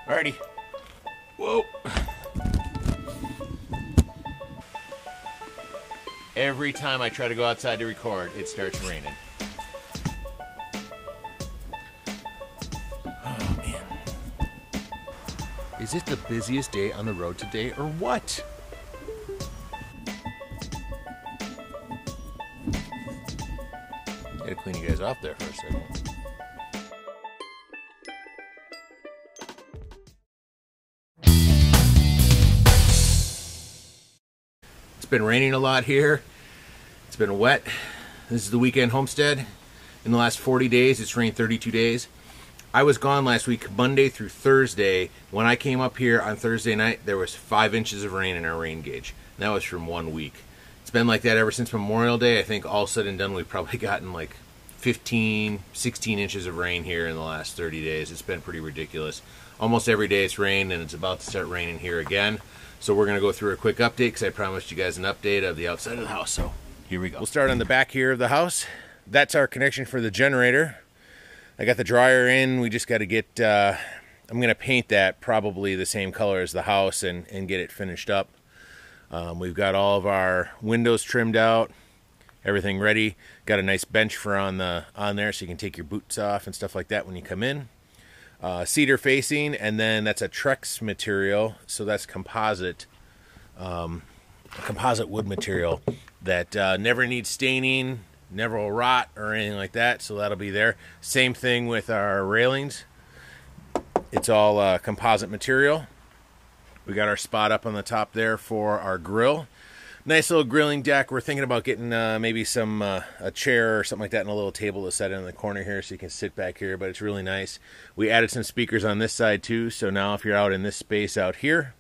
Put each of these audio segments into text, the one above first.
Alrighty. Whoa. Every time I try to go outside to record, it starts raining. Oh, man. Is it the busiest day on the road today, or what? Gotta clean you guys off there for a second. It's been raining a lot here. It's been wet. This is the Weekend Homestead. In the last 40 days, it's rained 32 days. I was gone last week, Monday through Thursday. When I came up here on Thursday night, there was 5 inches of rain in our rain gauge. And that was from 1 week. It's been like that ever since Memorial Day. I think all said and done, we've probably gotten like 15, 16 inches of rain here in the last 30 days. It's been pretty ridiculous. Almost every day it's rained, and it's about to start raining here again. So we're going to go through a quick update because I promised you guys an update of the outside of the house. So here we go. We'll start on the back here of the house. That's our connection for the generator. I got the dryer in. We just got to get, I'm going to paint that probably the same color as the house and get it finished up. We've got all of our windows trimmed out, everything ready. Got a nice bench for on there so you can take your boots off and stuff like that when you come in. Cedar facing, and then that's a Trex material, so that's composite wood material that never needs staining, never will rot or anything like that, so that'll be there. Same thing with our railings. It's all composite material. We got our spot up on the top there for our grill. Nice little grilling deck. We're thinking about getting maybe a chair or something like that and a little table to set in the corner here so you can sit back here, but it's really nice. We added some speakers on this side too, so now if you're out in this space out here,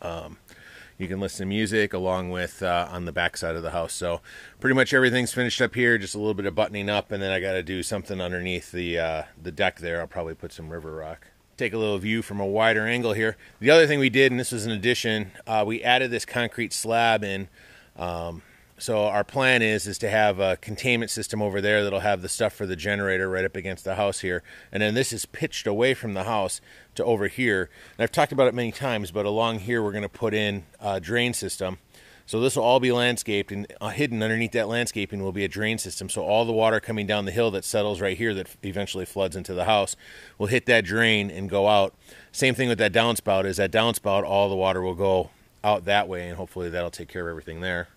you can listen to music along with on the back side of the house. So pretty much everything's finished up here, just a little bit of buttoning up, and then I got to do something underneath the deck there. I'll probably put some river rock. Take a little view from a wider angle here. The other thing we did, and this was an addition, we added this concrete slab in. So our plan is to have a containment system over there that'll have the stuff for the generator right up against the house here. And then this is pitched away from the house to over here. And I've talked about it many times, but along here we're going to put in a drain system. So this will all be landscaped, and hidden underneath that landscaping will be a drain system. So all the water coming down the hill that settles right here that eventually floods into the house will hit that drain and go out. Same thing with that downspout. Is that downspout, all the water will go out that way, and hopefully that'll take care of everything there.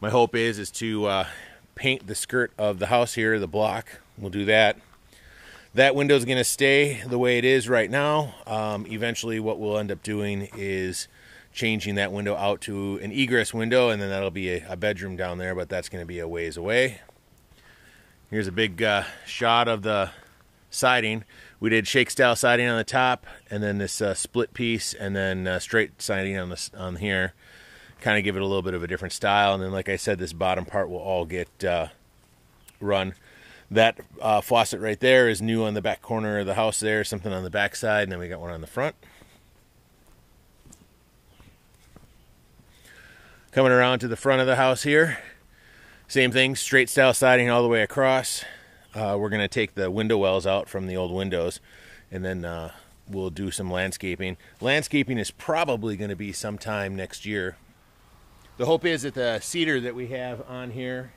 My hope is to paint the skirt of the house here, the block. We'll do that. That window is going to stay the way it is right now. Eventually what we'll end up doing is changing that window out to an egress window, and then that'll be a bedroom down there, but that's going to be a ways away. Here's a big shot of the siding. We did shake style siding on the top, and then this split piece, and then straight siding on here. Kind of give it a little bit of a different style, and then like I said, this bottom part will all get run. That faucet right there is new on the back corner of the house there, something on the back side, and then we got one on the front. Coming around to the front of the house here, same thing, straight style siding all the way across. We're going to take the window wells out from the old windows, and then we'll do some landscaping. Landscaping is probably going to be sometime next year. The hope is that the cedar that we have on here,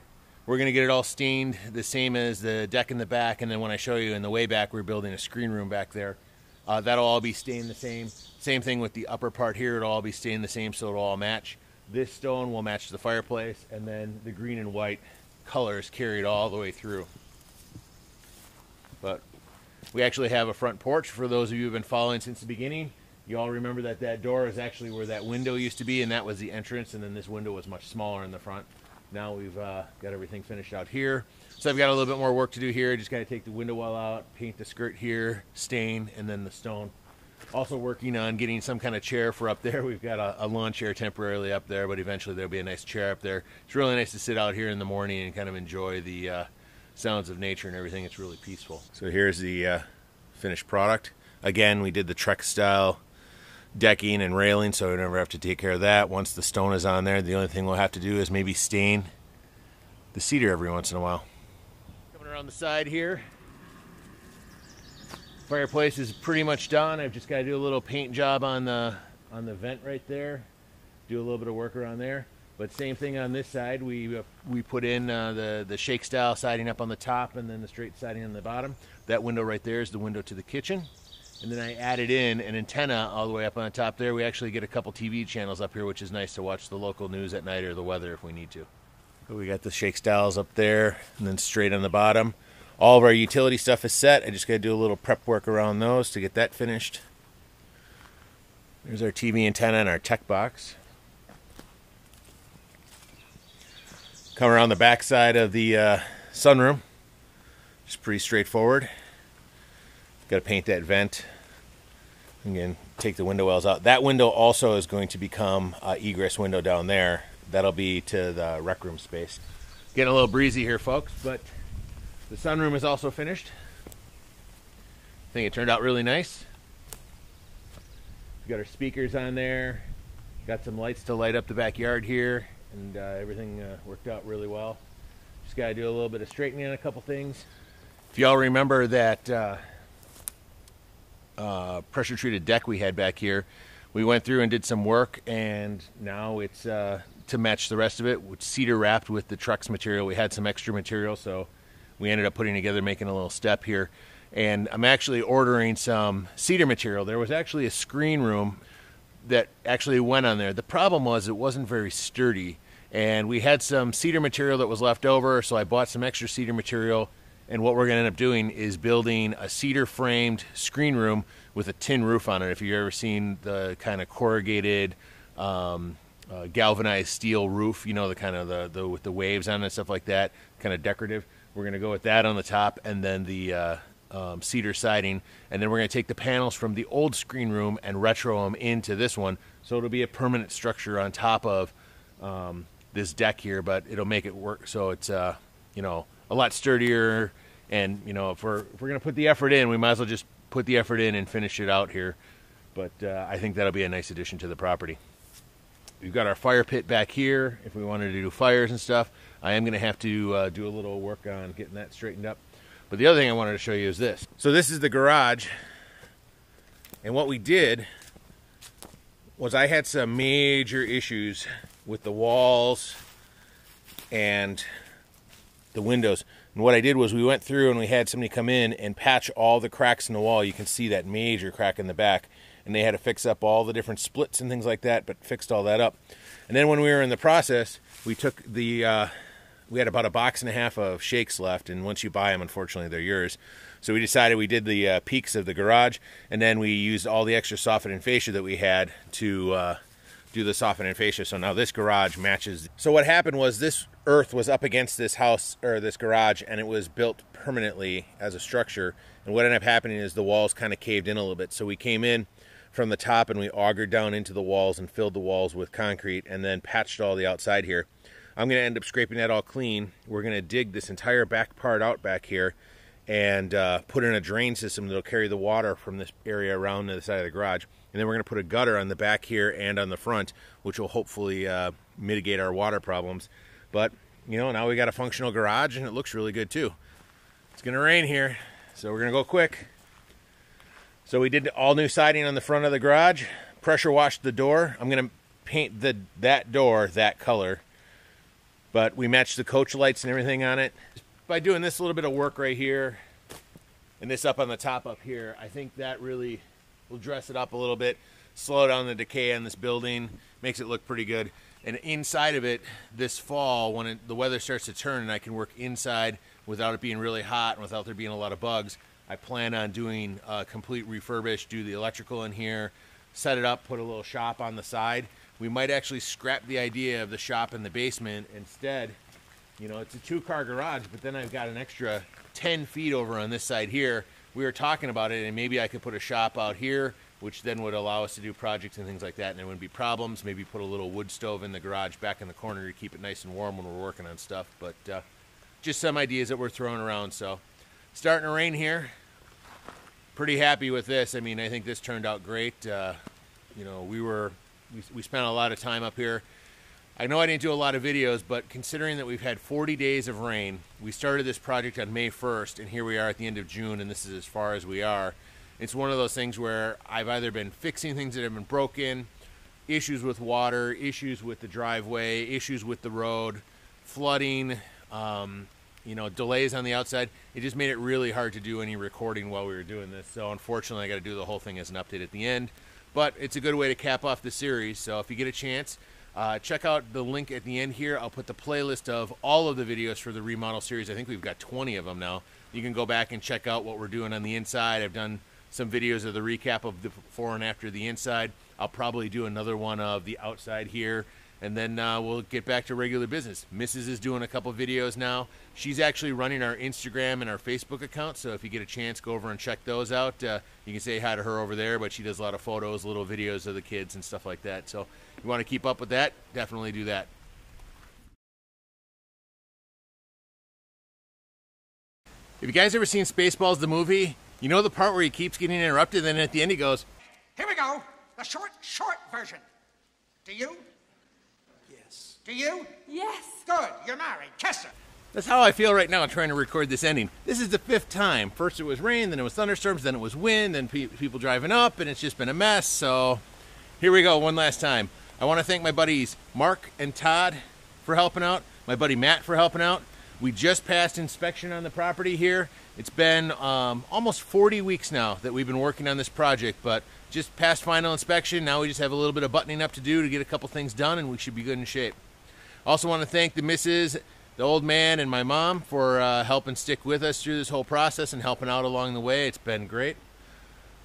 we're going to get it all stained the same as the deck in the back, and then when I show you in the way back, we're building a screen room back there. That'll all be stained the same. Same thing with the upper part here, it'll all be stained the same, so it'll all match. This stone will match the fireplace, and then the green and white colors carried all the way through. But we actually have a front porch. For those of you who have been following since the beginning, you all remember that that door is actually where that window used to be, and that was the entrance, and then this window was much smaller in the front. Now we've got everything finished out here. So I've got a little bit more work to do here. Just got to take the window well out, paint the skirt here, stain, and then the stone. Also working on getting some kind of chair for up there. We've got a lawn chair temporarily up there, but eventually there'll be a nice chair up there. It's really nice to sit out here in the morning and kind of enjoy the sounds of nature and everything. It's really peaceful. So here's the finished product. Again, we did the Trex style decking and railing, so we never have to take care of that. Once the stone is on there, the only thing we'll have to do is maybe stain the cedar every once in a while. Coming around the side here, Fireplace is pretty much done. I've just got to do a little paint job on the vent right there. Do a little bit of work around there. But same thing on this side. We put in the shake style siding up on the top and then the straight siding on the bottom. That window right there is the window to the kitchen. And then I added in an antenna all the way up on the top there. We actually get a couple TV channels up here, which is nice to watch the local news at night or the weather if we need to. So we got the shake styles up there and then straight on the bottom. All of our utility stuff is set. I just got to do a little prep work around those to get that finished. There's our TV antenna and our tech box. Come around the back side of the sunroom. Just pretty straightforward. Got to paint that vent. Again, take the window wells out. That window also is going to become an egress window down there. That'll be to the rec room space. Getting a little breezy here, folks, but the sunroom is also finished. I think it turned out really nice. We got our speakers on there. Got some lights to light up the backyard here, and everything worked out really well. Just got to do a little bit of straightening on a couple things. If y'all remember that pressure treated deck we had back here, we went through and did some work, and now it's to match the rest of it with cedar wrapped with the Trex material. We had some extra material, so we ended up putting together, making a little step here. And I'm actually ordering some cedar material. There was actually a screen room that actually went on there. The problem was it wasn't very sturdy, and we had some cedar material that was left over, so I bought some extra cedar material. And what we're going to end up doing is building a cedar framed screen room with a tin roof on it. If you've ever seen the kind of corrugated galvanized steel roof, you know, the kind of the with the waves on it and stuff like that, kind of decorative. We're going to go with that on the top, and then the cedar siding, and then we're going to take the panels from the old screen room and retro them into this one, so it'll be a permanent structure on top of this deck here, but it'll make it work so it's you know, a lot sturdier. And you know, if we're going to put the effort in, we might as well just put the effort in and finish it out here. But I think that'll be a nice addition to the property. We've got our fire pit back here. If we wanted to do fires and stuff, I am going to have to do a little work on getting that straightened up. But the other thing I wanted to show you is this. So this is the garage. And what we did was I had some major issues with the walls and the windows. And what I did was we went through and we had somebody come in and patch all the cracks in the wall. You can see that major crack in the back. And they had to fix up all the different splits and things like that, but fixed all that up. And then when we were in the process, we took the, we had about 1.5 boxes of shakes left, and once you buy them, unfortunately, they're yours. So we decided we did the peaks of the garage, and then we used all the extra softening fascia that we had to do the softening fascia. So now this garage matches. So what happened was this earth was up against this house, or this garage, and it was built permanently as a structure. And what ended up happening is the walls kind of caved in a little bit. So we came in from the top and we augured down into the walls and filled the walls with concrete and then patched all the outside here. I'm going to end up scraping that all clean. We're going to dig this entire back part out back here and put in a drain system that'll carry the water from this area around to the side of the garage. And then we're going to put a gutter on the back here and on the front, which will hopefully mitigate our water problems. But, you know, now we got a functional garage and it looks really good too. It's going to rain here, so we're going to go quick. So we did all new siding on the front of the garage, pressure washed the door. I'm going to paint that door that color, but we matched the coach lights and everything on it. By doing this little bit of work right here and this up on the top up here, I think that really will dress it up a little bit, slow down the decay on this building, makes it look pretty good. And inside of it, this fall, when the weather starts to turn and I can work inside without it being really hot and without there being a lot of bugs, I plan on doing a complete refurbish, do the electrical in here, set it up, put a little shop on the side. We might actually scrap the idea of the shop in the basement. Instead, you know, it's a 2-car garage, but then I've got an extra 10 feet over on this side here. We were talking about it, and maybe I could put a shop out here, which then would allow us to do projects and things like that, and there wouldn't be problems. Maybe put a little wood stove in the garage back in the corner to keep it nice and warm when we're working on stuff. But just some ideas that we're throwing around. So starting to rain here. Pretty happy with this. I mean, I think this turned out great. You know, we spent a lot of time up here. I know I didn't do a lot of videos, but considering that we've had 40 days of rain, we started this project on May 1st, and here we are at the end of June, and this is as far as we are. It's one of those things where I've either been fixing things that have been broken, issues with water, issues with the driveway, issues with the road, flooding, you know, delays on the outside. It just made it really hard to do any recording while we were doing this. So unfortunately, I got to do the whole thing as an update at the end. But it's a good way to cap off the series. So if you get a chance, check out the link at the end here. I'll put the playlist of all of the videos for the remodel series. I think we've got 20 of them now. You can go back and check out what we're doing on the inside. I've done some videos of the recap of the before and after the inside. I'll probably do another one of the outside here, and then we'll get back to regular business. Mrs. is doing a couple videos now. She's actually running our Instagram and our Facebook account, so if you get a chance, go over and check those out. You can say hi to her over there, but she does a lot of photos, little videos of the kids and stuff like that. So if you want to keep up with that, definitely do that. Have you guys ever seen Spaceballs the movie? You know the part where he keeps getting interrupted, and then at the end he goes, "Here we go, the short version. Do you? Yes. Do you? Yes. Good, you're married. Kiss her." That's how I feel right now trying to record this ending. This is the 5th time. First it was rain, then it was thunderstorms, then it was wind, then people driving up, and it's just been a mess. So here we go, one last time. I want to thank my buddies Mark and Todd for helping out, my buddy Matt for helping out. We just passed inspection on the property here. It's been almost 40 weeks now that we've been working on this project, but just past final inspection. Now we just have a little bit of buttoning up to do to get a couple things done, and we should be good in shape. Also want to thank the missus, the old man, and my mom for helping stick with us through this whole process and helping out along the way. It's been great.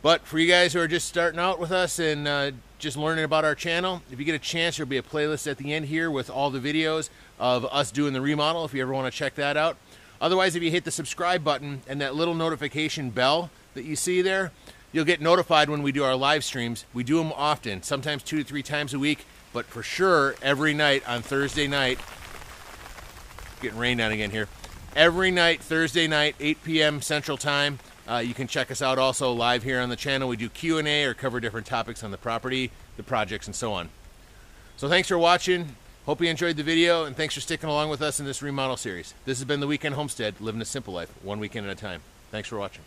But for you guys who are just starting out with us and just learning about our channel, if you get a chance, there'll be a playlist at the end here with all the videos of us doing the remodel if you ever want to check that out. Otherwise, if you hit the subscribe button and that little notification bell that you see there, you'll get notified when we do our live streams. We do them often, sometimes 2 to 3 times a week, but for sure every night on Thursday night. Getting rained on again here. Every night, Thursday night, 8 p.m. Central Time. You can check us out also live here on the channel. We do Q&A or cover different topics on the property, the projects, and so on. So thanks for watching. Hope you enjoyed the video, and thanks for sticking along with us in this remodel series. This has been the Weekend Homestead, living a simple life, one weekend at a time. Thanks for watching.